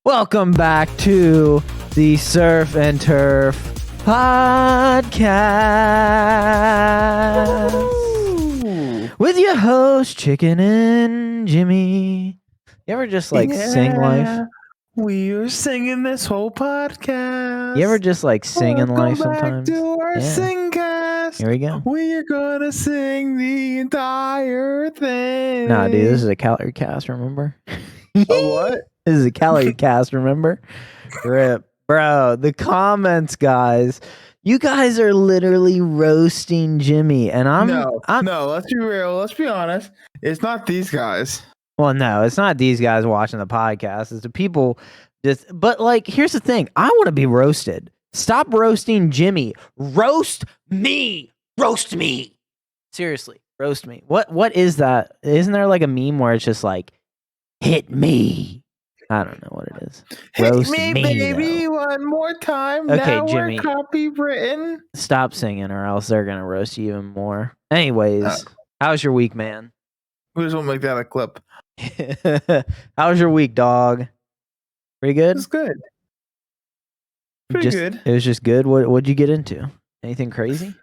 Welcome back to the Surf and Turf podcast with your host Chicken and Jimmy. You ever just sing life? We were singing this whole podcast. You ever just sing in life sometimes? Back to our singcast. Here we go. We're gonna sing the entire thing. Nah, dude, this is a calorie cast. Remember? A what? This is a calorie cast. Remember? Rip, bro. The comments, guys. You guys are literally roasting Jimmy, and No. Let's be real. Let's be honest. It's not these guys. Well, no, it's not these guys watching the podcast. It's the people but here's the thing. I want to be roasted. Stop roasting Jimmy. Roast me. Roast me. Seriously, roast me. What is that? Isn't there a meme where it's just hit me? I don't know what it is. Roast Hit me, baby, though. One more time. Okay, now Jimmy. We're copywritten. Stop singing or else they're going to roast you even more. Anyways, how's your week, man? We just won't make that a clip. How was your week, dog? Pretty good? It was good. Pretty good. It was just good. What'd you get into? Anything crazy?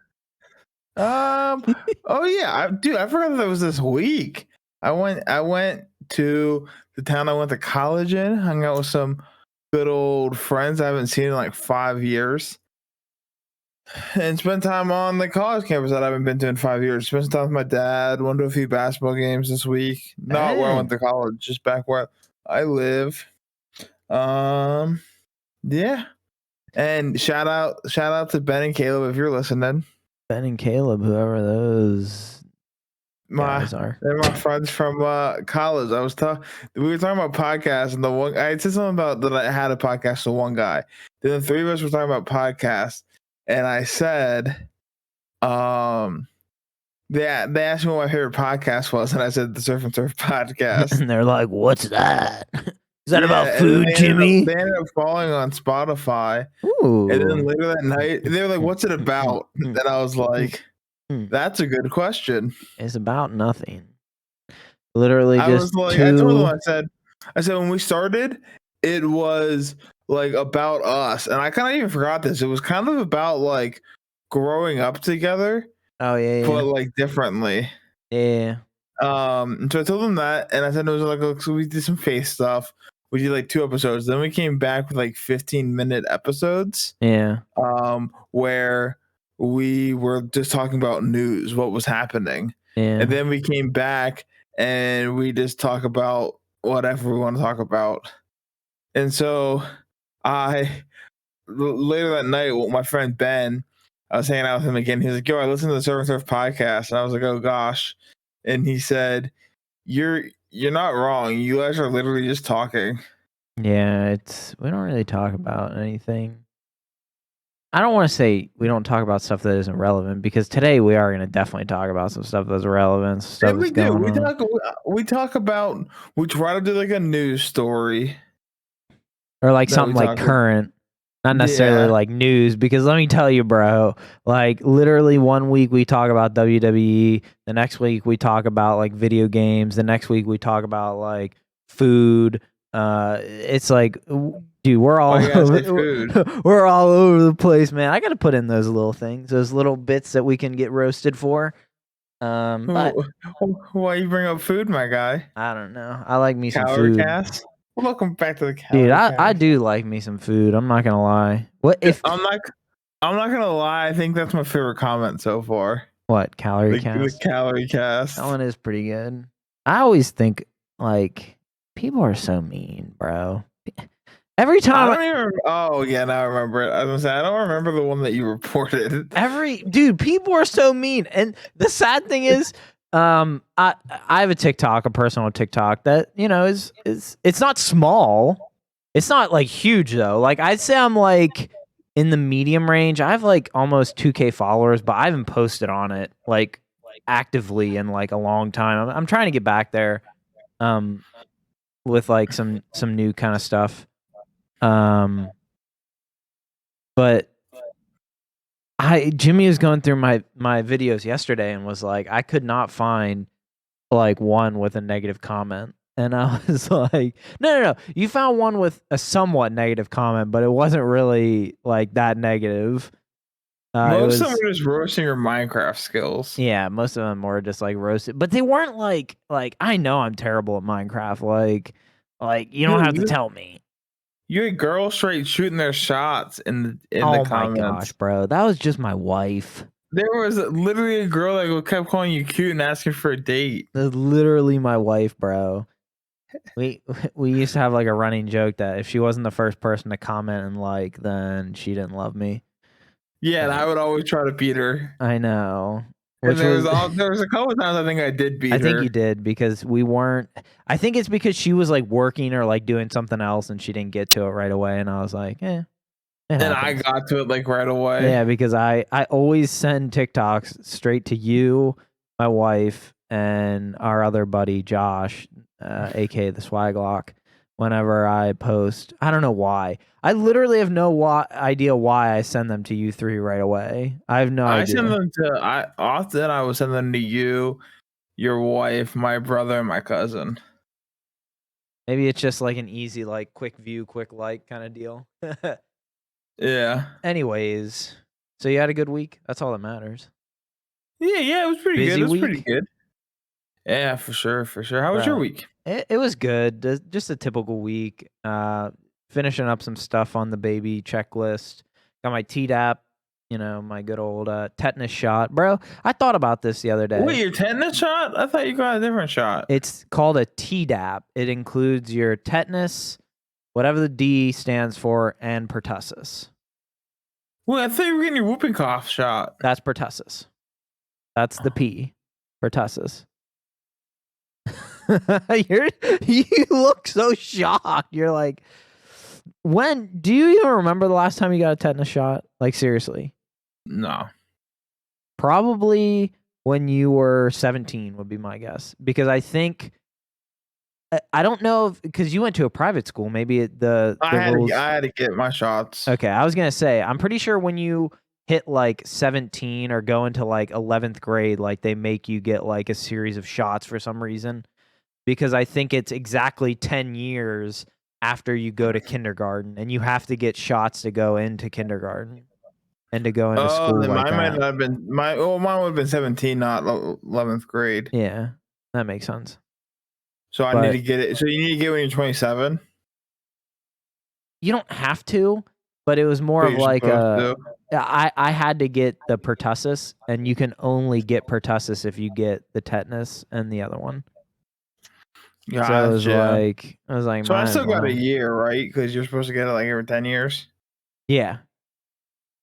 Oh yeah, I forgot that was this week. I went to the town I went to college in, hung out with some good old friends I haven't seen in 5 years. And spent time on the college campus that I haven't been to in 5 years. Spent some time with my dad. Went to a few basketball games this week. Not where I went to college, just back where I live. Yeah. And shout out to Ben and Caleb if you're listening. Ben and Caleb, whoever those guys are. They're my friends from college. We were talking about podcasts, and I said something about that I had a podcast to one guy. Then the three of us were talking about podcasts. And I said, they asked me what my favorite podcast was, and I said the Surf and Turf podcast. And they're like, "What's that? Is that about food, Jimmy?" They ended up falling on Spotify. Ooh. And then later that night, they were like, "What's it about?" And I was like, "That's a good question." It's about nothing. Literally, I told them, I said when we started, it was about us, and I kind of even forgot this. It was kind of about growing up together. Oh yeah. But differently. Yeah. So I told them that, and I said it was so we did some face stuff. We did 2 episodes. Then we came back with 15-minute episodes. Yeah. Where we were just talking about news, what was happening. Yeah. And then we came back and we just talk about whatever we want to talk about. And so later that night, my friend Ben, I was hanging out with him again. He was like, "Yo, I listened to the Surf and Turf podcast," and I was like, "Oh gosh!" And he said, "You're not wrong. You guys are literally just talking." Yeah, we don't really talk about anything. I don't want to say we don't talk about stuff that isn't relevant, because today we are going to definitely talk about some stuff that's relevant. Stuff we do. We talk about. We try to do a news story. Or something current, not necessarily news, because let me tell you, bro, literally 1 week we talk about WWE, the next week we talk about video games, the next week we talk about food. It's dude, we're all we're all over the place, man. I got to put in those little things, those little bits that we can get roasted for. But why you bring up food, my guy? I don't know. I like me some food. Cast? Welcome back to the Dude, I do like me some food. I'm not gonna lie. What if I'm not gonna lie? I think that's my favorite comment so far. What, calorie cast? The calorie cast. That one is pretty good. I always think people are so mean, bro. Every time oh yeah, now I remember it. I was gonna say I don't remember the one that you reported. Dude, people are so mean, and the sad thing is. I have a personal TikTok that, is it's not small. It's not huge though. I'd say I'm in the medium range. I have almost 2K followers, but I haven't posted on it actively in a long time. I'm trying to get back there with some new kind of stuff. But Jimmy was going through my videos yesterday and was like, I could not find one with a negative comment. And I was like, no. You found one with a somewhat negative comment, but it wasn't really like that negative. Most of them were just roasting your Minecraft skills. Yeah, most of them were just like roasted, but they weren't like I know I'm terrible at Minecraft. Like you don't have to tell me. You had girls straight shooting their shots in the comments. Oh my gosh, bro, that was just my wife. There was literally a girl that kept calling you cute and asking for a date. That's literally my wife, bro. We used to have like a running joke that if she wasn't the first person to comment and like, then she didn't love me. Yeah, and I would always try to beat her. I know. Which there was a couple times I think I did beat her. I think you did because we weren't. I think it's because she was like working or like doing something else and she didn't get to it right away. And I was like, And I got to it like right away. Yeah, because I always send TikToks straight to you, my wife, and our other buddy Josh, aka the Swaglock. Whenever I post, I don't know why. I literally have no idea why I send them to you three right away. I have no idea. I send them to. I would send them to you, your wife, my brother, and my cousin. Maybe it's just like an easy, like quick view, quick like kind of deal. Yeah. Anyways, so you had a good week. That's all that matters. Yeah, it was pretty good. It was pretty good. Yeah, for sure. How was your week? It was good. Just a typical week. Finishing up some stuff on the baby checklist. Got my Tdap, my good old tetanus shot. Bro, I thought about this the other day. Wait, your tetanus shot? I thought you got a different shot. It's called a Tdap. It includes your tetanus, whatever the D stands for, and pertussis. Well, I thought you were getting your whooping cough shot. That's pertussis. That's the P. Pertussis. You look so shocked. You're like, do you even remember the last time you got a tetanus shot? Like, seriously? No. Probably when you were 17 would be my guess. Because I think, I don't know, because you went to a private school. Maybe the rules. I had to get my shots. Okay, I was going to say, I'm pretty sure when you hit like 17 or go into like 11th grade, like they make you get like a series of shots for some reason. Because I think it's exactly 10 years after you go to kindergarten, and you have to get shots to go into kindergarten and to go into school. Then like mine might not have been mine would have been 17, not 11th grade. Yeah, that makes sense. So I need to get it. So you need to get it when you're 27. You don't have to, but it was more of like I had to get the pertussis, and you can only get pertussis if you get the tetanus and the other one. Gotcha. So I was like, so I still got a year, right? Because you're supposed to get it like every 10 years. Yeah,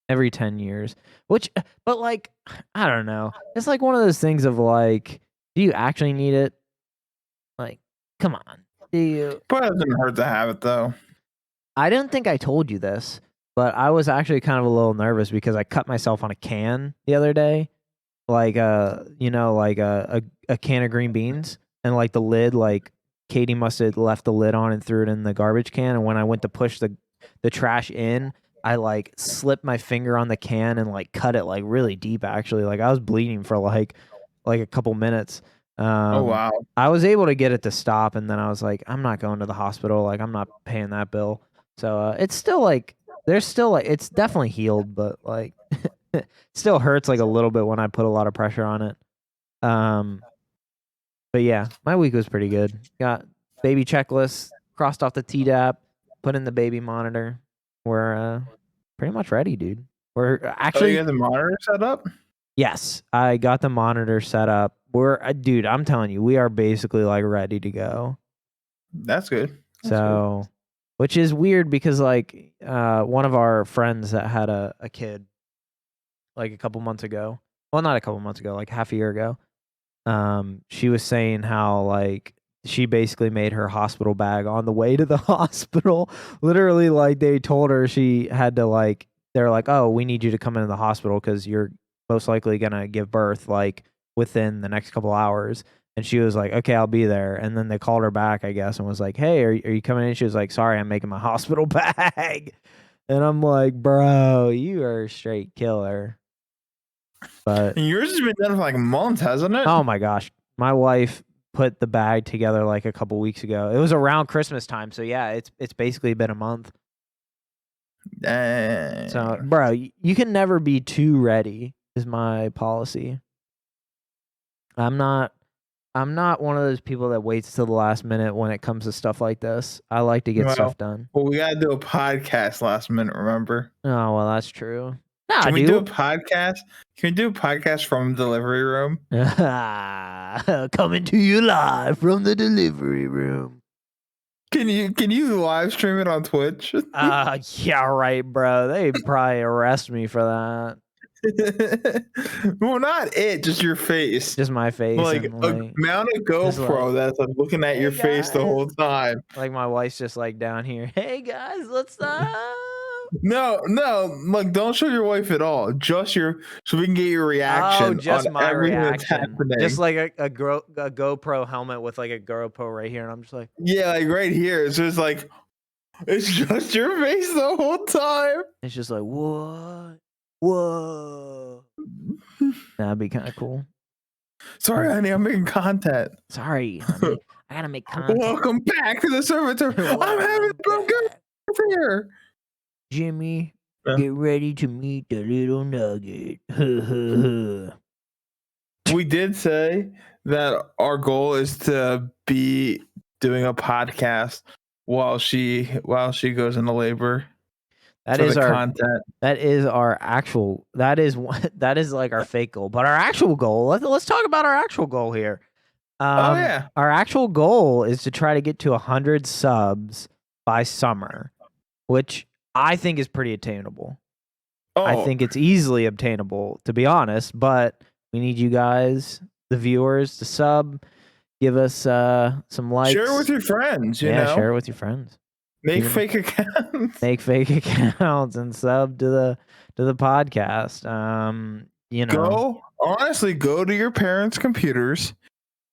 every 10 years. But like, I don't know. It's like one of those things of like, do you actually need it? Like, come on, do you? But it doesn't hurt to have it though. I don't think I told you this, but I was actually kind of a little nervous because I cut myself on a can the other day, like a can of green beans. And like the lid, like Katie must have left the lid on and threw it in the garbage can. And when I went to push the trash in, I like slipped my finger on the can and like cut it like really deep. Actually, like I was bleeding for like a couple minutes. Oh wow! I was able to get it to stop, and then I was like, I'm not going to the hospital. Like I'm not paying that bill. So it's still like it's definitely healed, but like it still hurts like a little bit when I put a lot of pressure on it. But yeah, my week was pretty good. Got baby checklist, crossed off the Tdap, put in the baby monitor. We're pretty much ready, dude. We're actually. You got the monitor set up? Yes, I got the monitor set up. Dude, I'm telling you, we are basically like ready to go. That's good. Which is weird because like one of our friends that had a kid like a couple months ago. Well, not a couple months ago, like half a year ago. She was saying how like she basically made her hospital bag on the way to the hospital. Literally, like they told her she had to like, they're like, oh, we need you to come into the hospital because you're most likely gonna give birth like within the next couple hours. And she was like, okay, I'll be there. And then they called her back, I guess, and was like, hey, are you coming in? She was like, sorry, I'm making my hospital bag. And I'm like, bro, you are a straight killer. But and yours has been done for like months, hasn't it? Oh my gosh. My wife put the bag together like a couple weeks ago. It was around Christmas time, so yeah, it's basically been a month. Dang. So, bro, you can never be too ready. Is my policy. I'm not one of those people that waits till the last minute when it comes to stuff like this. I like to get stuff done. Well, we gotta do a podcast last minute. Remember? Oh well, that's true. Nah, Can we do a podcast? Can we do a podcast from the delivery room? Coming to you live from the delivery room. Can you live stream it on Twitch? Yeah, right, bro. They probably arrest me for that. Well, not it, just your face. Just my face. Like, mount a GoPro that's like looking at your face the whole time. Like my wife's just like down here. Hey guys, let's No, like don't show your wife at all. Just so we can get your reaction. Oh, just on my everything reaction. That's just like a GoPro helmet with like a GoPro right here, and I'm just like, yeah, like right here. It's just like it's just your face the whole time. It's just like what? Whoa. That'd be kind of cool. Sorry, honey, I'm making content. Sorry, honey. I gotta make content. Welcome back to the servitor. I'm having some good here. Jimmy, get ready to meet the little nugget. We did say that our goal is to be doing a podcast while she goes into labor. That is our content. That is our actual. That is like our fake goal. But our actual goal. Let's talk about our actual goal here. Oh yeah. Our actual goal is to try to get to 100 subs by summer, which I think is pretty attainable. Oh. I think it's easily obtainable, to be honest. But we need you guys, the viewers, to sub. Give us some likes. Share it with your friends. You know? Share it with your friends. Make fake accounts. Make fake accounts and sub to the podcast. You know, go to your parents' computers,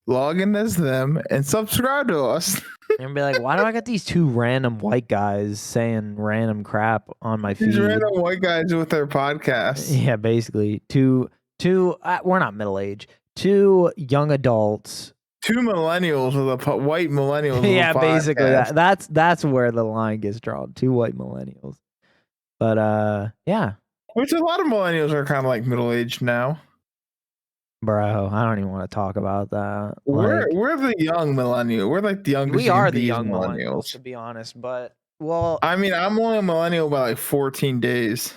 log in as them, and subscribe to us. And be like, why do I got these two random white guys saying random crap on my feed? These random white guys with their podcasts. Yeah, basically two. We're not middle age. Two young adults. Two millennials with a white millennials. Yeah, basically that's where the line gets drawn. Two white millennials. But yeah. Which a lot of millennials are kind of like middle aged now. Bro, I don't even want to talk about that. We're the young millennial. We're like the youngest. We are the young millennials, to be honest. But well, I mean, I'm only a millennial by like 14 days.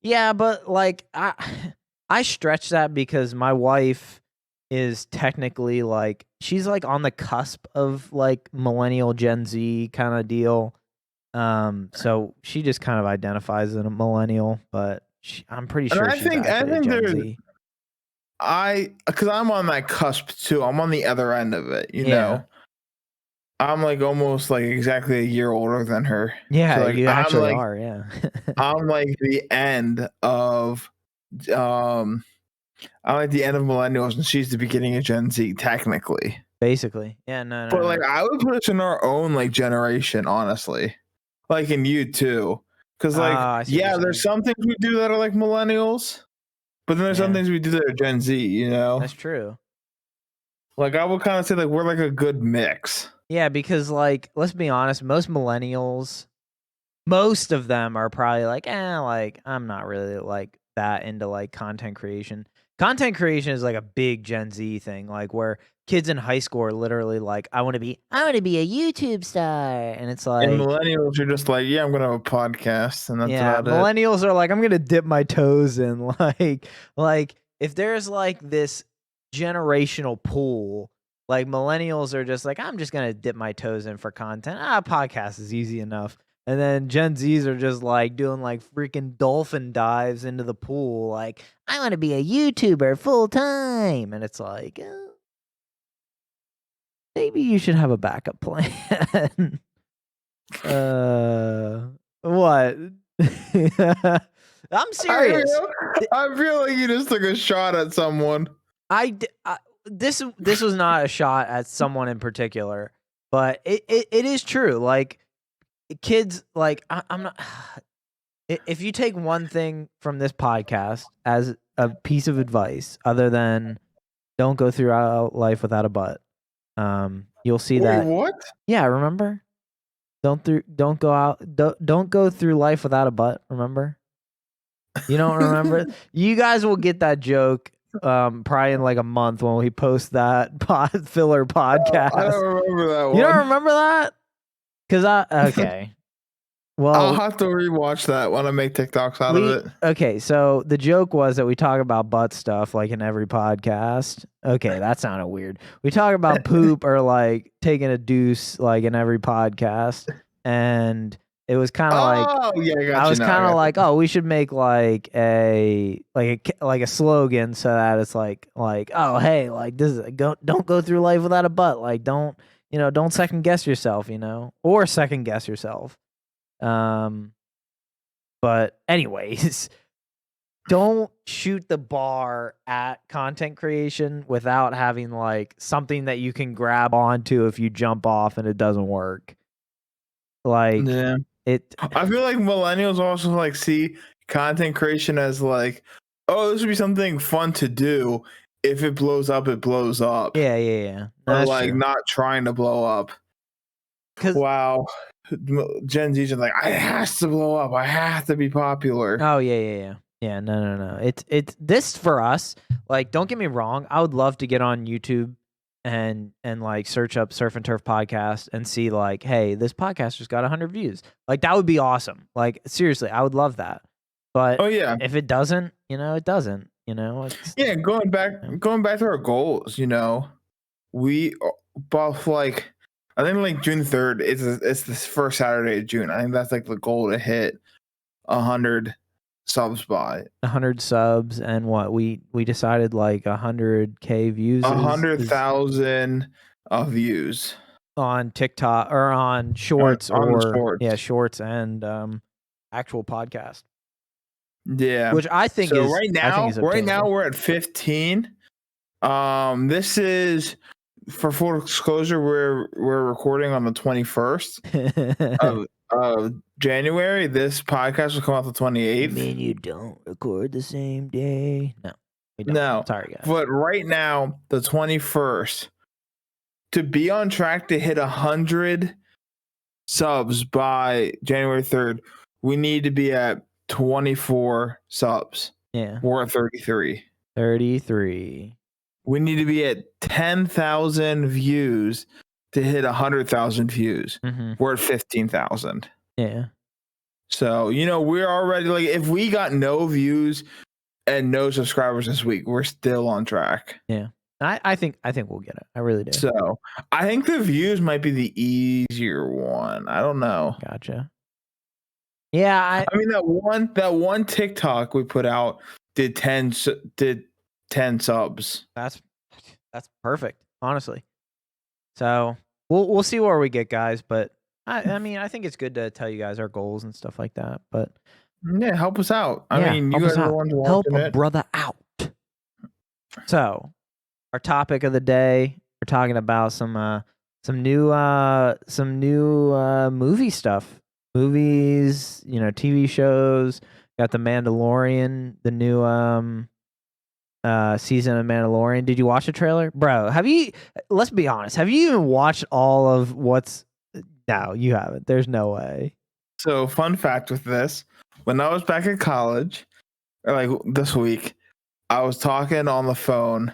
Yeah, but like I stretch that because my wife is technically like she's like on the cusp of like millennial Gen Z kind of deal. So she just kind of identifies as a millennial, but I'm pretty sure she's actually a Gen Z. Because I'm on that cusp too. I'm on the other end of it, you know. I'm like almost like exactly a year older than her. Yeah, so like, you actually are. Yeah, I'm like the end of I'm like the end of millennials, and she's the beginning of Gen Z, technically. Basically, yeah, no. But like, I would put us in our own like generation, honestly. Like in you too, because like, yeah, there's some things we do that are like millennials, but then there's some things we do that are Gen Z. You know, that's true. Like I would kind of say like we're like a good mix. Yeah, because like let's be honest, most millennials, most of them are probably like, like I'm not really like that into like content creation. Content creation is like a big Gen Z thing, like where kids in high school are literally like, I want to be a YouTube star, and it's like, and millennials are just like, yeah, I'm gonna have a podcast, and that's about millennials are like, I'm gonna dip my toes in, like if there's like this generational pool, like millennials are just like, I'm just gonna dip my toes in for content. Podcast is easy enough. And then Gen Zs are just like doing like freaking dolphin dives into the pool. Like, I want to be a YouTuber full time. And it's like, maybe you should have a backup plan. What? I'm serious. I feel like you just took a shot at someone. This was not a shot at someone in particular, but it is true. Like, kids, like I'm not. If you take one thing from this podcast as a piece of advice, other than don't go through life without a butt, You'll see Wait, that. what? Yeah, remember? Don't go through life without a butt. Remember? You don't remember? You guys will get that joke probably in like a month when we post that filler podcast. I don't remember that one. You don't remember that? Okay. Well, I'll have to rewatch that when I make TikToks out of it. Okay, so the joke was that we talk about butt stuff like in every podcast. Okay, that sounded weird. We talk about poop or like taking a deuce like in every podcast, and it was kind of I was kind of like, oh, we should make like a slogan so that it's like oh hey, like this is don't go through life without a butt. Like don't second guess yourself, or second guess yourself. But anyways, don't shoot the bar at content creation without having like something that you can grab onto if you jump off and it doesn't work. Like, yeah. I feel like millennials also like see content creation as like, oh, this would be something fun to do. If it blows up, it blows up. Yeah. No, or like true. Not trying to blow up. Wow. Gen Z's are like, I has to blow up. I have to be popular. Oh yeah. Yeah, no. It's this for us. Like, don't get me wrong. I would love to get on YouTube and like search up Surf and Turf podcast and see like, hey, this podcast just got 100 views. Like that would be awesome. Like seriously, I would love that. But if it doesn't, it doesn't. Yeah, going back to our goals. We both like. I think like June 3rd. It's this first Saturday of June. I think that's like the goal to hit 100 subs by 100 subs and what we decided like 100K views, 100,000 views on TikTok or on Shorts Shorts and actual podcast. Yeah, which I think so is right now we're at 15. This is. For full disclosure, we're recording on the 21st of January. This podcast will come out the 28th. I mean, you don't record the same day. No, we don't. No. Sorry, guys. But right now, the 21st, to be on track to hit 100 subs by January 3rd, we need to be at 24 subs. Yeah. We're at 33. 33. We need to be at 10,000 views to hit 100,000 views. Mm-hmm. We're at 15,000. Yeah. So, we're already like, if we got no views and no subscribers this week, we're still on track. Yeah. I think we'll get it. I really do. So I think the views might be the easier one. I don't know. Gotcha. Yeah. I mean, that one TikTok we put out did 10 subs. That's perfect, honestly. So we'll see where we get, guys. But I mean, I think it's good to tell you guys our goals and stuff like that. But yeah, help us out. I mean, you guys are the ones help a brother out. So our topic of the day, we're talking about some new movie stuff. Movies, TV shows. Got the Mandalorian, the new season of Mandalorian. Did you watch the trailer? Bro, let's be honest, have you even watched all of what's... No, you haven't. There's no way. So, fun fact with this, when I was back in college, or like this week, I was talking on the phone.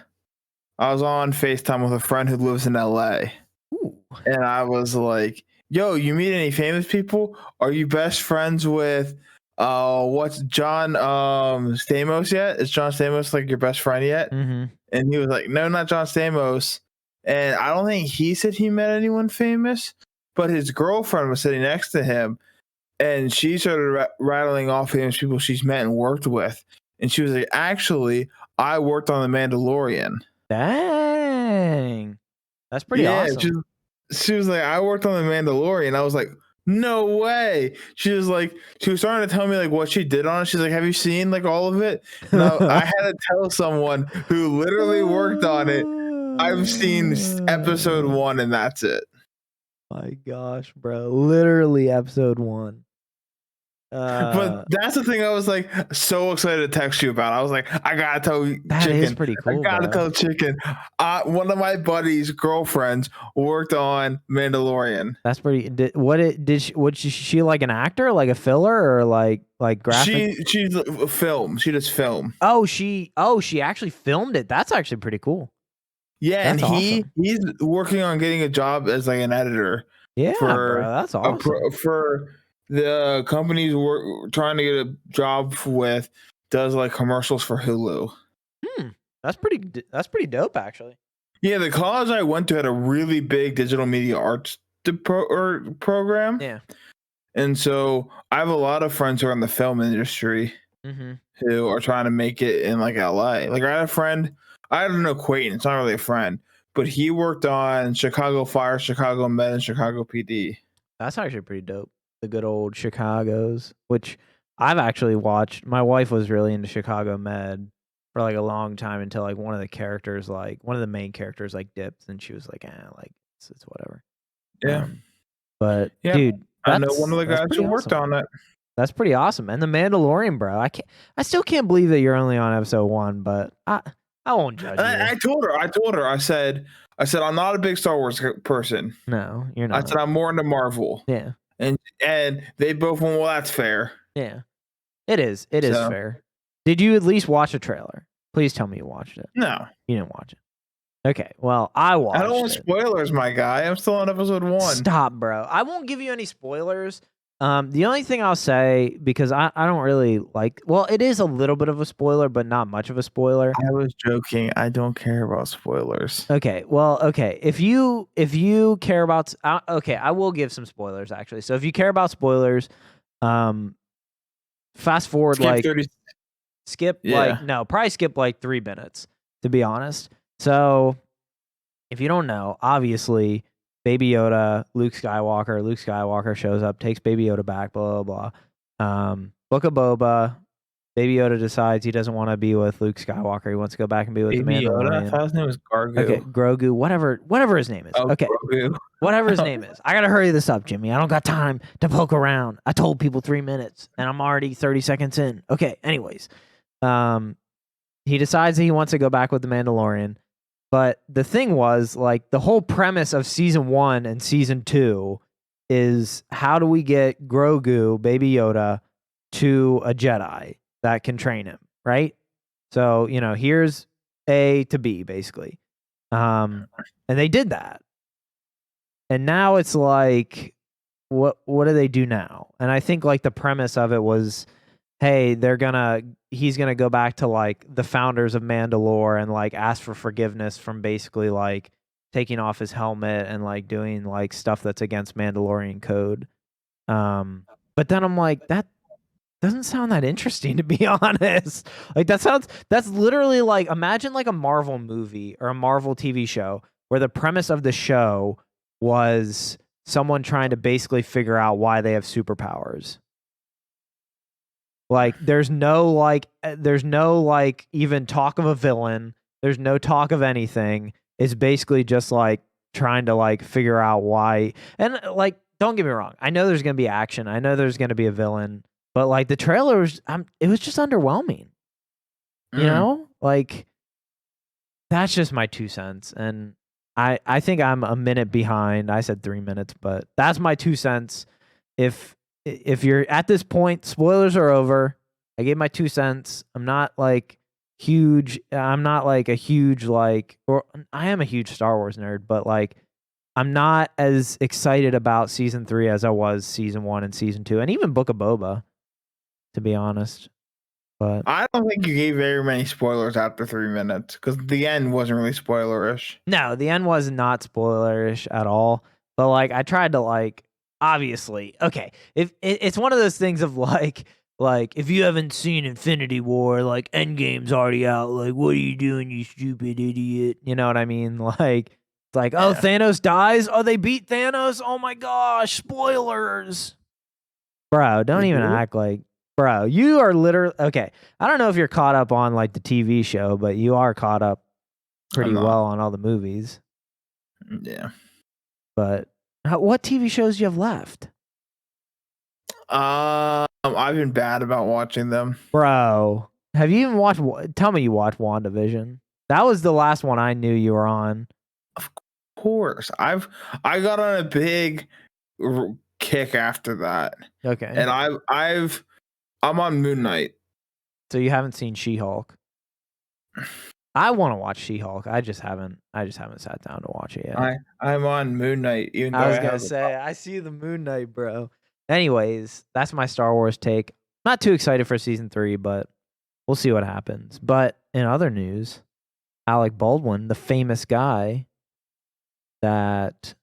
I was on FaceTime with a friend who lives in LA. Ooh. And I was like, yo, you meet any famous people? Are you best friends with what's John Stamos yet? Is John Stamos like your best friend yet? Mm-hmm. And he was like, no, not John Stamos. And I don't think he said he met anyone famous, but his girlfriend was sitting next to him, and she started rattling off famous people she's met and worked with. And she was like, actually, I worked on The Mandalorian. Dang. That's pretty awesome. She was like, I worked on The Mandalorian. I was like, no way. She was starting to tell me like what she did on it. She's like, have you seen like all of it? No, I had to tell someone who literally worked on it. I've seen episode 1 and that's it. My gosh, bro. Literally episode 1. But that's the thing I was like so excited to text you about. I was like, I gotta tell you, that Chicken. is pretty cool. I gotta tell Chicken. One of my buddy's girlfriends worked on Mandalorian. That's pretty. Was she like an actor, like a filler, or like graphic? She's a film. She does film. Oh, she actually filmed it. That's actually pretty cool. Yeah, that's and awesome. he's working on getting a job as like an editor. Yeah, bro, that's awesome. For the companies we're trying to get a job with, does like commercials for Hulu. That's pretty dope, actually. Yeah, the college I went to had a really big digital media arts program. Yeah, and so I have a lot of friends who are in the film industry who are trying to make it in like LA. Like I had a friend, I had an acquaintance, not really a friend, but he worked on Chicago Fire, Chicago Med, and Chicago PD. That's actually pretty dope. The good old Chicago's, which I've actually watched. My wife was really into Chicago Med for like a long time until like one of the main characters like dipped, and she was like, like it's whatever. Yeah. But dude, I know one of the guys who worked on it. That's pretty awesome. And the Mandalorian, bro. I still can't believe that you're only on episode 1, but I won't judge you. I told her, I said, I'm not a big Star Wars person. No, you're not. I said, I'm more into Marvel. Yeah. And they both went, well, that's fair. Yeah. It is. It is fair. Did you at least watch a trailer? Please tell me you watched it. No. You didn't watch it. Okay. Well, I watched it. I don't want spoilers, my guy. I'm still on episode 1. Stop, bro. I won't give you any spoilers. The only thing I'll say, because I don't really like, well, it is a little bit of a spoiler, but not much of a spoiler. I was joking. I don't care about spoilers. Okay. Well, okay. If you care about, okay, I will give some spoilers actually. So if you care about spoilers, fast forward probably skip like 3 minutes, to be honest. So if you don't know, obviously Baby Yoda, Luke Skywalker shows up, takes Baby Yoda back, blah, blah, blah. Book of Boba, Baby Yoda decides he doesn't want to be with Luke Skywalker. He wants to go back and be with Baby the Mandalorian. Yoda? I thought his name was Grogu. Okay, Grogu, whatever his name is. Oh, okay, Grogu. Whatever his name is. I got to hurry this up, Jimmy. I don't got time to poke around. I told people 3 minutes, and I'm already 30 seconds in. Okay, anyways. He decides that he wants to go back with the Mandalorian. But the thing was, like, the whole premise of season 1 and season 2 is how do we get Grogu, Baby Yoda, to a Jedi that can train him, right? So, here's A to B, basically. And they did that. And now it's like, what do they do now? And I think, like, the premise of it was, hey, he's gonna go back to like the founders of Mandalore and like ask for forgiveness from basically like taking off his helmet and like doing like stuff that's against Mandalorian code. But then I'm like, that doesn't sound that interesting, to be honest. Like that's literally like, imagine like a Marvel movie or a Marvel TV show where the premise of the show was someone trying to basically figure out why they have superpowers. Like there's no even talk of a villain. There's no talk of anything. It's basically just like trying to like figure out why. And like, don't get me wrong. I know there's going to be action. I know there's going to be a villain, but like the trailer was, it was just underwhelming. You know, like that's just my 2 cents. And I think I'm a minute behind. I said 3 minutes, but that's my 2 cents. If you're at this point, spoilers are over. I gave my 2 cents. I'm not like huge. I'm not like a huge or I am a huge Star Wars nerd, but like I'm not as excited about season 3 as I was season 1 and season 2, and even Book of Boba, to be honest. But I don't think you gave very many spoilers after 3 minutes because the end wasn't really spoilerish. No, the end was not spoilerish at all. But like I tried to like. Obviously, okay. If it's one of those things of like if you haven't seen Infinity War, like Endgame's already out. Like, what are you doing, you stupid idiot? You know what I mean? Like, it's like, oh, Thanos dies. Oh, they beat Thanos. Oh my gosh, spoilers, bro. Don't even act like, bro. You are literally okay. I don't know if you're caught up on like the TV show, but you are caught up pretty well on all the movies. Yeah, but. What TV shows do you have left? I I've been bad about watching them. Bro, have you even watched? Tell me you watched WandaVision. That was the last one I knew you were on. Of course, I got on a big kick after that. Okay, and I'm on Moon Knight. So you haven't seen She-Hulk? I want to watch She-Hulk. I just haven't sat down to watch it yet. I'm on Moon Knight. Even though I was gonna say I see the Moon Knight, bro. Anyways, that's my Star Wars take. Not too excited for season 3, but we'll see what happens. But in other news, Alec Baldwin, the famous guy, that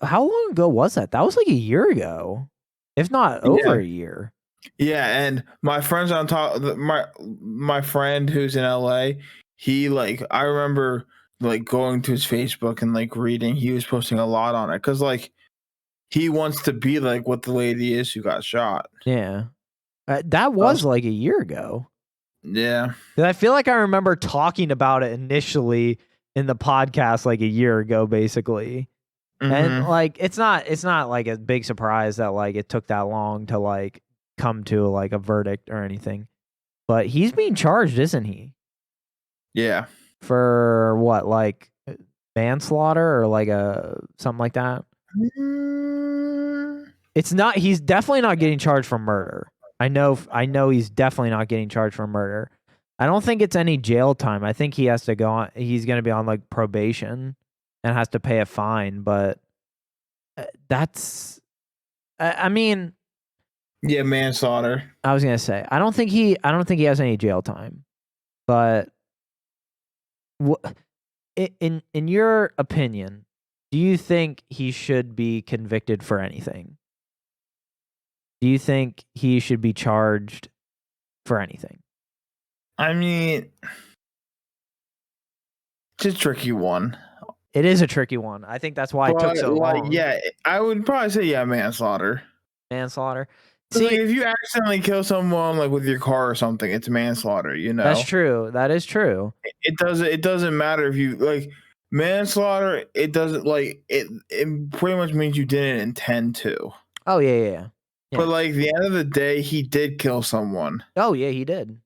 how long ago was that? That was like a year ago, if not over a year. Yeah, and my friends on top, my friend who's in LA, he like I remember like going to his Facebook and like reading. He was posting a lot on it because like he wants to be like what the lady is who got shot. Yeah, that was like a year ago. Yeah, I feel like I remember talking about it initially in the podcast like a year ago, basically. And like it's not like a big surprise that like it took that long to like come to like a verdict or anything. But he's being charged, isn't he? Yeah. For what, like manslaughter or like something like that? It's not. He's definitely not getting charged for murder. I know he's definitely not getting charged for murder. I don't think it's any jail time. I think he has to go on. He's going to be on like probation and has to pay a fine. But that's, I mean, yeah, manslaughter. I was going to say, I don't think he has any jail time. But in your opinion, do you think he should be convicted for anything? Do you think he should be charged for anything? I mean, it's a tricky one. It is a tricky one. I think that's why it took so long. Yeah, I would probably say manslaughter. Manslaughter. See, like, if you accidentally kill someone like with your car or something, it's manslaughter. You know, that's true. That is true. It doesn't matter if you like manslaughter. It doesn't like it. It pretty much means you didn't intend to. Oh yeah. But like the end of the day, he did kill someone. Oh yeah, he did.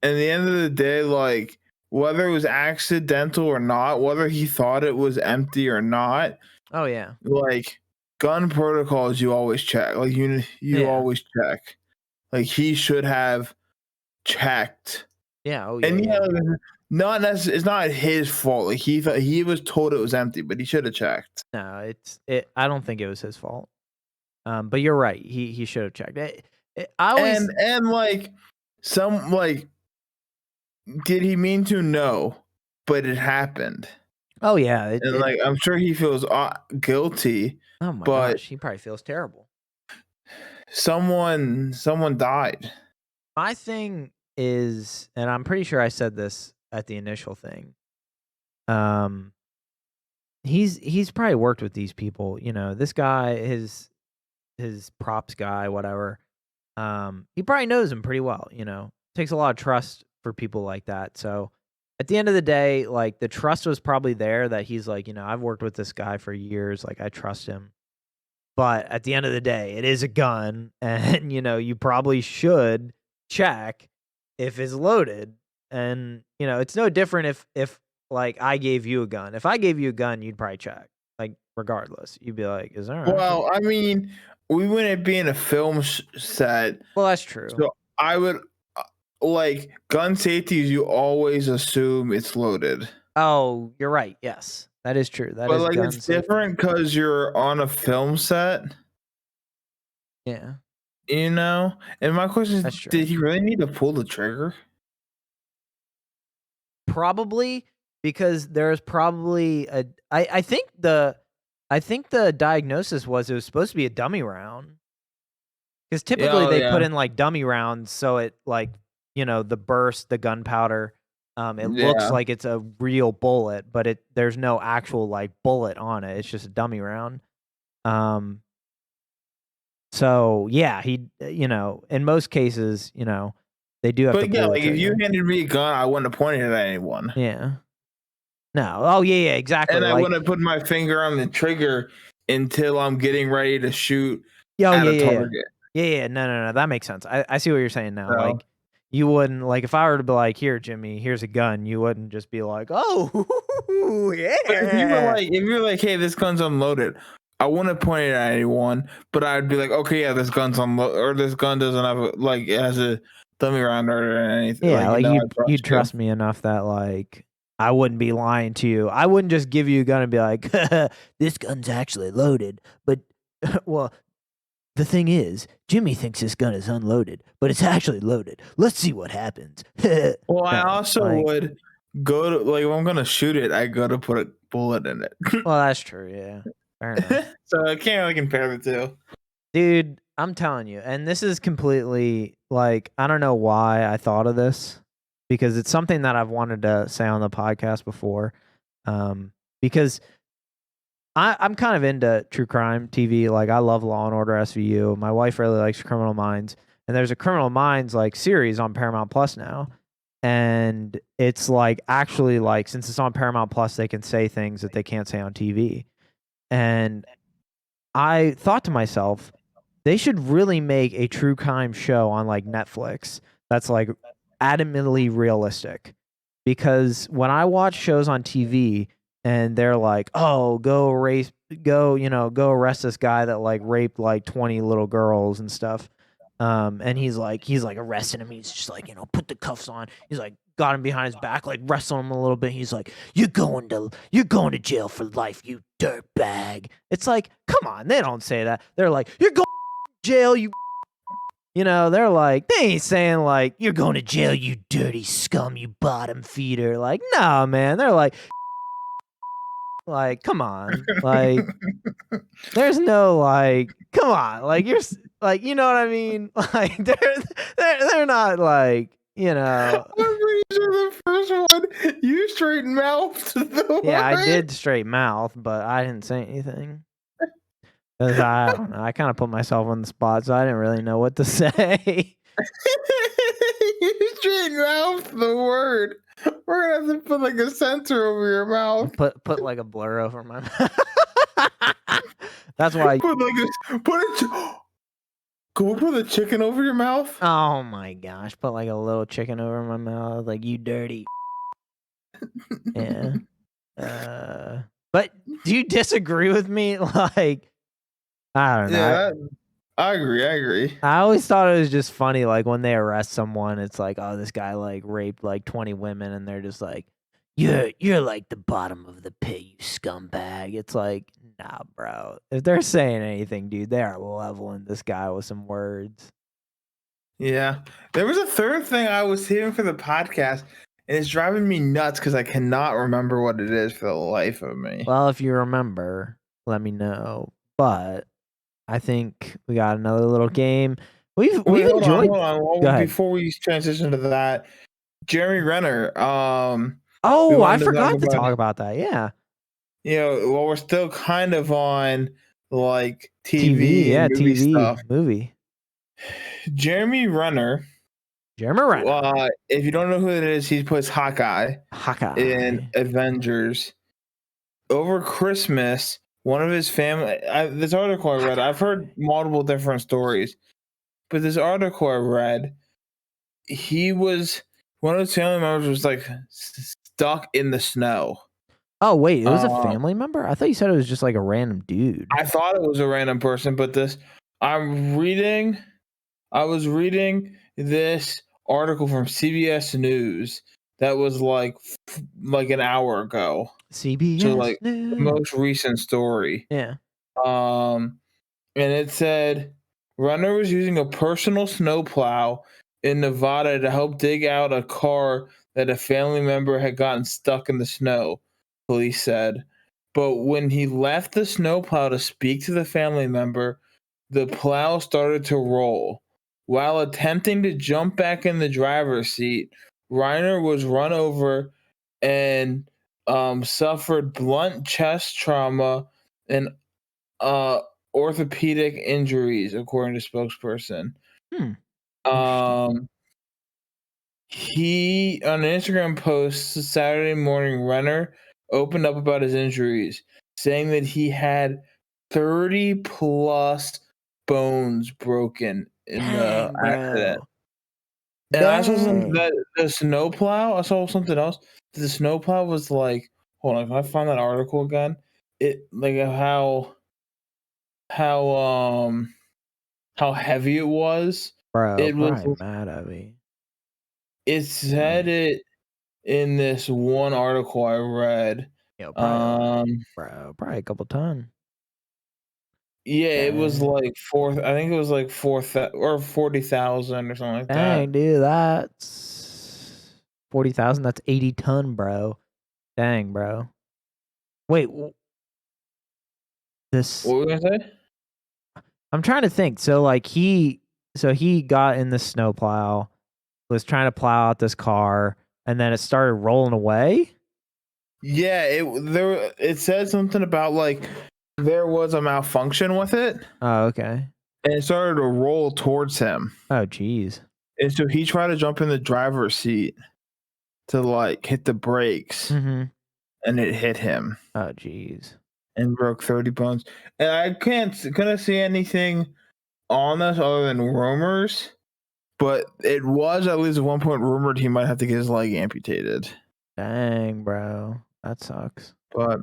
And the end of the day, like whether it was accidental or not, whether he thought it was empty or not. Oh yeah. Like gun protocols, you always check. Like you always check. Like he should have checked. Yeah. Oh yeah. And not necessarily. It's not his fault. Like he thought he was told it was empty, but he should have checked. No, I don't think it was his fault. But you're right. He should have checked. I always and like some like. Did he mean to? No, but it happened. Oh yeah, and like I'm sure he feels guilty. Oh my gosh, he probably feels terrible. Someone died. My thing is, and I'm pretty sure I said this at the initial thing. He's probably worked with these people. You know, this guy, his props guy, whatever. He probably knows him pretty well. You know, takes a lot of trust for people like that. So at the end of the day, like the trust was probably there that he's like, you know, I've worked with this guy for years. Like I trust him. But at the end of the day, it is a gun. And, you know, you probably should check if it's loaded. And, you know, it's no different if like I gave you a gun. If I gave you a gun, you'd probably check. Like regardless. You'd be like, is there? Well, I mean, we wouldn't be in a film set. Well, that's true. So I would like gun safeties, you always assume it's loaded. Oh, you're right. Yes, that is true. But like it's different because you're on a film set. Yeah. You know? And my question is, did he really need to pull the trigger? Probably, because there's probably I think the diagnosis was it was supposed to be a dummy round. Because typically they put in like dummy rounds so it like, you know, the burst, the gunpowder, it looks like it's a real bullet, but there's no actual like bullet on it. It's just a dummy round. So yeah, he, you know, in most cases, you know, they do have to. But yeah, like if you handed me a gun, I wouldn't have pointed it at anyone. Yeah. No. Oh yeah, exactly. And I wouldn't have put my finger on the trigger until I'm getting ready to shoot at a target. Yeah, no, that makes sense. I see what you're saying now. So Like, you wouldn't like if I were to be like, "Here, Jimmy, here's a gun." You wouldn't just be like, "Oh, but yeah." if you're like, hey, this gun's unloaded, I wouldn't point it at anyone, but I'd be like, okay, yeah, this gun's unloaded, or this gun doesn't have it has a dummy round or anything. Yeah, like I you'd trust you. trust me enough that like I wouldn't be lying to you. I wouldn't just give you a gun and be like, "This gun's actually loaded." But well, the thing is, Jimmy thinks this gun is unloaded, but it's actually loaded. Let's see what happens. Well, I No, also like, would go to if I'm gonna shoot it, I go to put a bullet in it. well, that's true. Yeah, fair enough. So I can't really compare the two. Dude, I'm telling you, and this is completely like I don't know why I thought of this because it's something that I've wanted to say on the podcast before. Because I'm kind of into true crime TV. Like I love Law and Order SVU. My wife really likes Criminal Minds, and there's a Criminal Minds like series on Paramount Plus now. And it's like actually like since it's on Paramount Plus, they can say things that they can't say on TV. And I thought to myself, they should really make a true crime show on like Netflix that's like adamantly realistic. Because when I watch shows on TV and they're like, "Oh, go arrest this guy that like raped like 20 little girls and stuff." And he's like arresting him. He's just like, put the cuffs on. He's like got him behind his back, like wrestling him a little bit. He's like, you're going to jail for life, you dirtbag. It's like, come on, they don't say that. They're like, you're going to jail, they're like, they ain't saying like, you're going to jail, you dirty scum, you bottom feeder. Like, no, man. They're like, come on. Like, there's no like, come on. Like, you're like, you know what I mean? Like, they're not like, I'm pretty sure the first one you straight mouthed the yeah, I word. did straight mouth, but I didn't say anything. Because I don't know. I kind of put myself on the spot, so I didn't really know what to say. You straight mouthed the word. We're gonna have to put like a censor over your mouth. Put like a blur over my mouth. That's why. Can we put the chicken over your mouth? Oh my gosh! Put like a little chicken over my mouth, like you dirty. Yeah. But do you disagree with me? Like, I don't know. Yeah, I agree. I always thought it was just funny, like when they arrest someone, it's like, oh, this guy like raped like 20 women, and they're just like, you're like the bottom of the pit, you scumbag. It's like, nah, bro. If they're saying anything, dude, they are leveling this guy with some words. Yeah. There was a third thing I was hearing for the podcast, and it's driving me nuts because I cannot remember what it is for the life of me. Well, if you remember, let me know. But I think we got another little game. We've enjoyed. Hold on. Before we transition to that, Jeremy Renner. Oh, I forgot to talk about that. Yeah. Well, we're still kind of on like TV yeah, and movie TV stuff. movie. Jeremy Renner. If you don't know who it is, he plays Hawkeye in Avengers. Over Christmas, one of his family. This article I read, I've heard multiple different stories, but this article I read, one of his family members was like stuck in the snow. Oh wait, it was a family member? I thought you said it was just like a random dude. I thought it was a random person, but I was reading this article from CBS News that was like an hour ago. CBS so like News. The most recent story. Yeah. And it said Renner was using a personal snowplow in Nevada to help dig out a car that a family member had gotten stuck in the snow, police said. But when he left the snowplow to speak to the family member, the plow started to roll. While attempting to jump back in the driver's seat, Reiner was run over and suffered blunt chest trauma and orthopedic injuries, according to spokesperson. He, on an Instagram post Saturday morning, Renner opened up about his injuries, saying that he had 30 plus bones broken in the accident. And I saw the snowplow. I saw something else. The snowplow was like, hold on, if I find that article again, it like how how heavy it was. Bro, It was. probably mad heavy. It said it in this one article I read. Yo, probably a couple ton. Yeah, it was like I think it was like 40,000 or something like that. Dang, dude, that's 40,000. That's 80 ton, bro. Dang, bro. Wait, this. What were you gonna say? I'm trying to think. So like he got in the snowplow, was trying to plow out this car, and then it started rolling away. Yeah, it said something about like there was a malfunction with it. Oh, okay. And it started to roll towards him. Oh, geez. And so he tried to jump in the driver's seat to like hit the brakes, Mm-hmm. and it hit him. Oh, geez. And broke 30 bones. And I couldn't see anything on this other than rumors, but it was at least at one point rumored he might have to get his leg amputated. Dang, bro, that sucks. But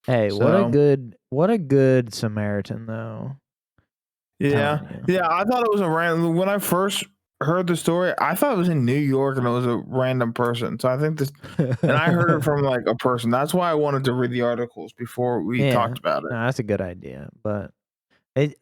hey, what a good Samaritan though. Yeah, I thought it was a random. When I first heard the story, I thought it was in New York and it was a random person. So I think this, and I heard it from like a person. That's why I wanted to read the articles before we talked about it. No, that's a good idea. But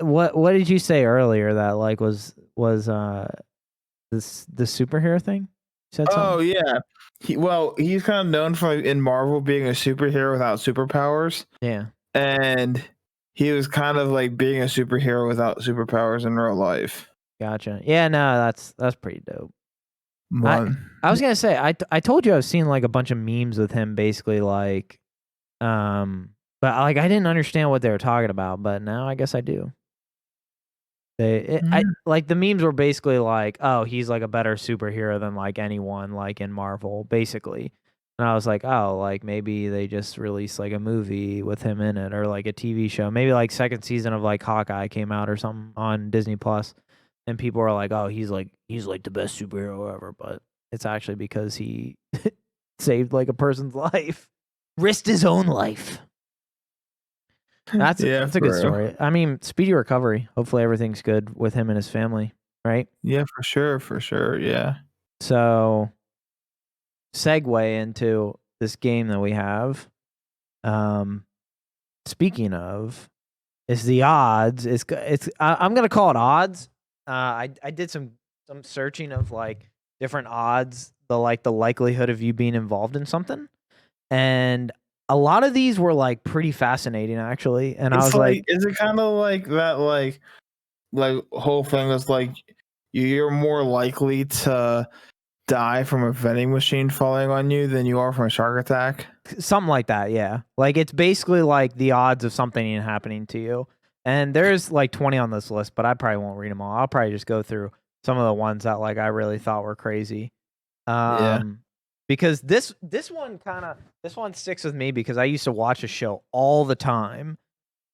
what did you say earlier that like was this the superhero thing? You said something? Oh yeah, he's kind of known for in Marvel being a superhero without superpowers. Yeah, and he was kind of like being a superhero without superpowers in real life. Gotcha. Yeah, no, that's pretty dope. I was gonna say I told you I was seeing like a bunch of memes with him, basically like, but like I didn't understand what they were talking about, but now I guess I do. Like the memes were basically like, oh, he's like a better superhero than like anyone like in Marvel, basically. And I was like, oh, like maybe they just released like a movie with him in it or like a TV show. Maybe like second season of like Hawkeye came out or something on Disney Plus, and people are like, oh, he's like the best superhero ever. But it's actually because he saved like a person's life, risked his own life. That's a good story. I mean, speedy recovery. Hopefully everything's good with him and his family, right? Yeah, for sure. Yeah. So segue into this game that we have. Speaking of, is the odds. I'm gonna call it odds. I did some searching of like different odds, the likelihood of you being involved in something, and a lot of these were like pretty fascinating actually. And I was like, is it kind of like that like whole thing that's like you're more likely to die from a vending machine falling on you than you are from a shark attack? Something like that, yeah. Like it's basically like the odds of something happening to you. And there's like 20 on this list, but I probably won't read them all. I'll probably just go through some of the ones that like I really thought were crazy. Because this one sticks with me because I used to watch a show all the time.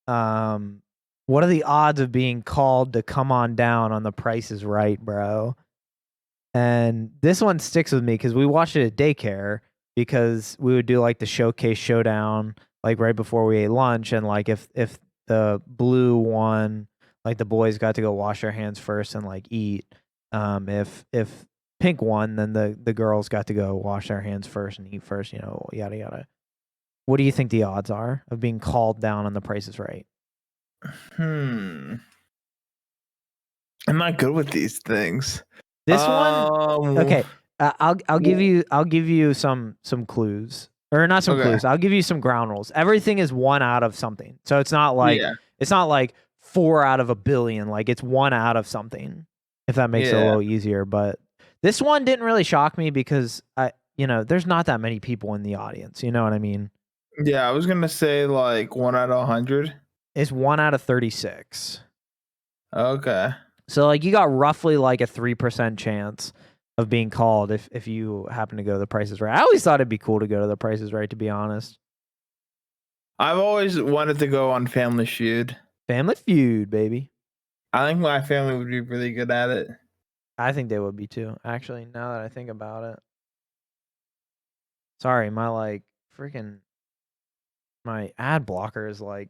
What are the odds of being called to come on down on The Price is Right, bro? And this one sticks with me because we watched it at daycare because we would do like the showcase showdown like right before we ate lunch, and like if the blue won, like the boys got to go wash their hands first and like eat. If pink won, then the girls got to go wash their hands first and eat first, you know, yada yada. What do you think the odds are of being called down on The Price is Right? I'm not good with these things. This one, okay. I'll give you some clues, or not some clues. I'll give you some ground rules. Everything is 1 out of something, so it's not like 4 out of a billion. Like it's 1 out of something. If that makes it a little easier, but this one didn't really shock me because there's not that many people in the audience. You know what I mean? Yeah, I was gonna say like 1 out of 100. It's 1 out of 36. Okay. So like you got roughly like a 3% chance of being called if you happen to go to The Price is Right. I always thought it'd be cool to go to The Price is Right, to be honest. I've always wanted to go on Family Feud. Family Feud, baby. I think my family would be really good at it. I think they would be too. Actually, now that I think about it. Sorry, my freaking my ad blocker is like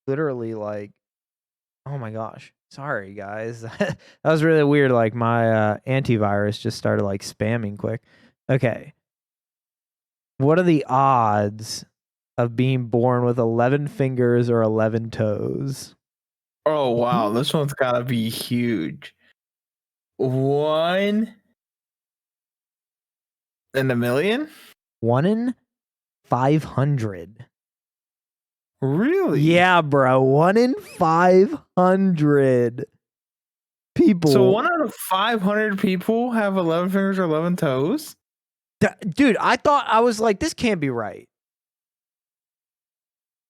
literally oh my gosh. Sorry guys. That was really weird. Like my antivirus just started like spamming quick. Okay. What are the odds of being born with 11 fingers or 11 toes? Oh wow, this one's gotta be huge. 1 in a million? 1 in 500. Really? Yeah, bro. 1 in 500 people. So 1 out of 500 people have 11 fingers or 11 toes? Dude, I was like, this can't be right.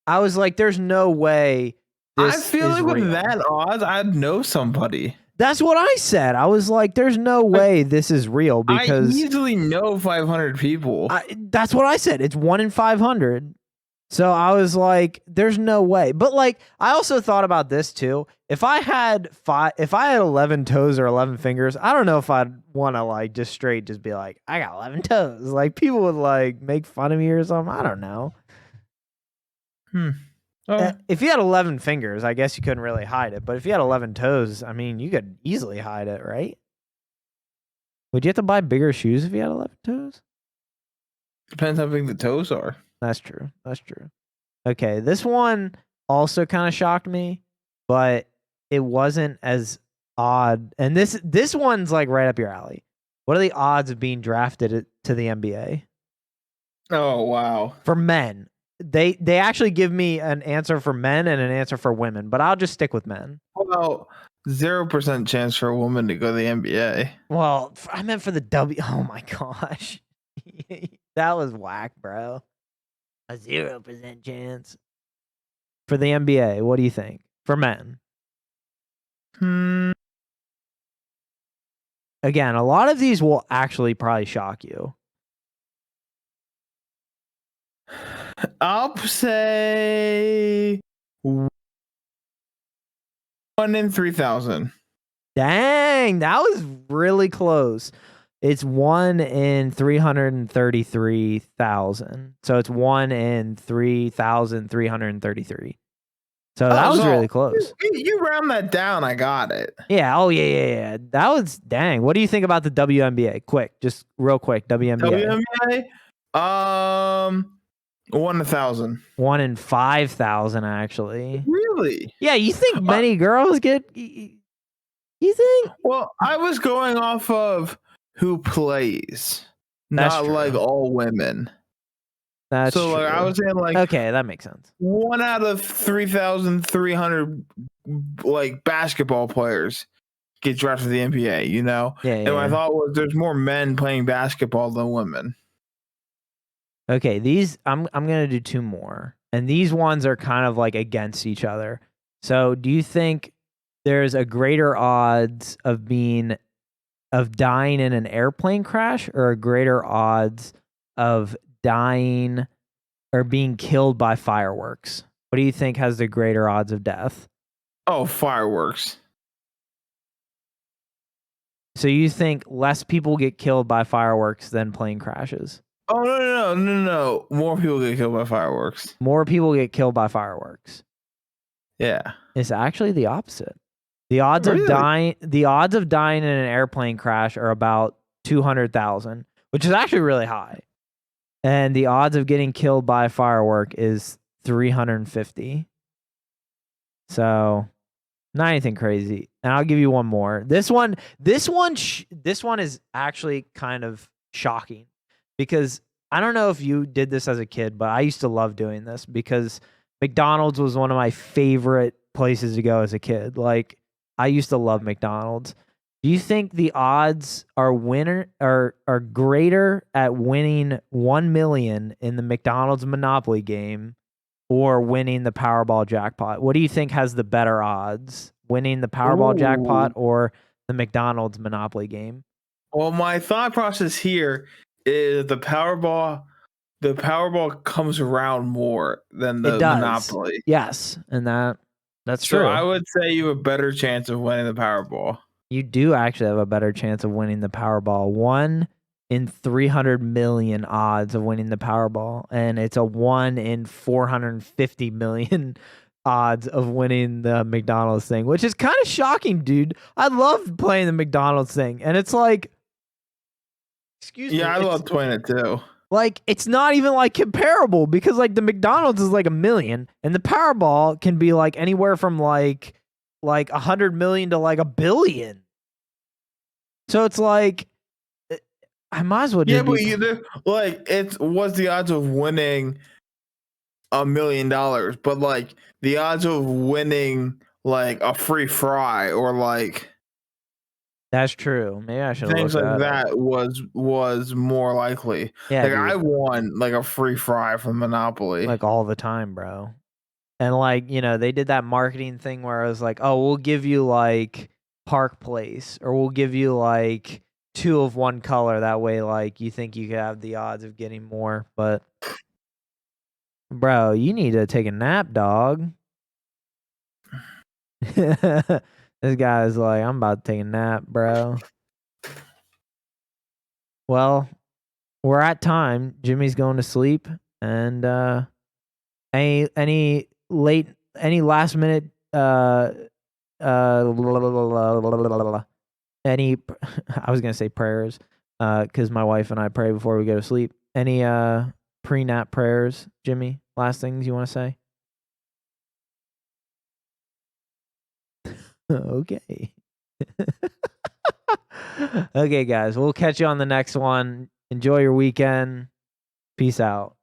I was like, there's no way this I feel is like real. with that odds, I'd know somebody. That's what I said. I was like, there's no way this is real because I easily know 500 people. That's what I said. It's 1 in 500. So I was like, there's no way. But like, I also thought about this too. If I had 11 toes or 11 fingers, I don't know if I'd want to like just be like, I got 11 toes. Like people would like make fun of me or something. I don't know. If you had 11 fingers, I guess you couldn't really hide it. But if you had 11 toes, I mean, you could easily hide it, right? Would you have to buy bigger shoes if you had 11 toes? Depends how big the toes are. That's true. That's true. Okay, this one also kind of shocked me, but it wasn't as odd. And this one's like right up your alley. What are the odds of being drafted to the NBA? Oh, wow. For men. They actually give me an answer for men and an answer for women, but I'll just stick with men. Well, 0% chance for a woman to go to the NBA. Well, I meant for the W. Oh my gosh. That was whack, bro. A 0% chance. For the NBA, what do you think? For men. Again, a lot of these will actually probably shock you. I'll say 1 in 3,000. Dang, that was really close. It's 1 in 333,000. So it's 1 in 3,333. So that was really close. You round that down, I got it. Yeah. Oh, yeah. That was dang. What do you think about the WNBA? Quick, just real quick. WNBA. 1 in 1,000. 1 in 5,000, actually. Really? Yeah. You think many girls get? You think? Well, I was going off of who plays, not like all women. That's so true. Like I was saying like okay, that makes sense. 1 out of 3,300 like basketball players get drafted to the NBA, you know? Yeah. And my thought was there's more men playing basketball than women. Okay, these I'm gonna do 2 more. And these ones are kind of like against each other. So do you think there's a greater odds of dying in an airplane crash or a greater odds of dying or being killed by fireworks? What do you think has the greater odds of death? Oh, fireworks. So you think less people get killed by fireworks than plane crashes? Oh, no. More people get killed by fireworks. More people get killed by fireworks. Yeah. It's actually the opposite. The odds of dying in an airplane crash are about 200,000, which is actually really high. And the odds of getting killed by a firework is 350. So, not anything crazy. And I'll give you one more. This one is actually kind of shocking because I don't know if you did this as a kid, but I used to love doing this because McDonald's was one of my favorite places to go as a kid. Like, I used to love McDonald's. Do you think the odds are greater at winning 1 million in the McDonald's Monopoly game or winning the Powerball jackpot? What do you think has the better odds? Winning the Powerball jackpot or the McDonald's Monopoly game? Well, my thought process here is the Powerball comes around more than the Monopoly. Yes, and that That's So true. I would say you have a better chance of winning the Powerball. You do actually have a better chance of winning the Powerball. 1 in 300 million odds of winning the Powerball, and it's a 1 in 450 million odds of winning the McDonald's thing, which is kind of shocking, dude. I love playing the McDonald's thing, and it's like, excuse me. Yeah, I love playing it too. Like, it's not even like comparable because like the McDonald's is like 1 million, and the Powerball can be like anywhere from like 100 million to like 1 billion. So it's like, I might as well just but what's the odds of winning $1 million? But like the odds of winning like a free fry or like that's true. Maybe I should things look like that that was more likely. Yeah, like dude. I won like a free fry from Monopoly like all the time, bro. And like, you know, they did that marketing thing where I was like, oh, we'll give you like Park Place, or we'll give you like 2 of one color. That way, like, you think you could have the odds of getting more. But, bro, you need to take a nap, dog. This guy's like, I'm about to take a nap, bro. Well, we're at time. Jimmy's going to sleep. And any last minute any I was gonna say prayers, because my wife and I pray before we go to sleep. Any pre-nap prayers, Jimmy? Last things you want to say? Okay. Okay, guys, we'll catch you on the next one. Enjoy your weekend. Peace out.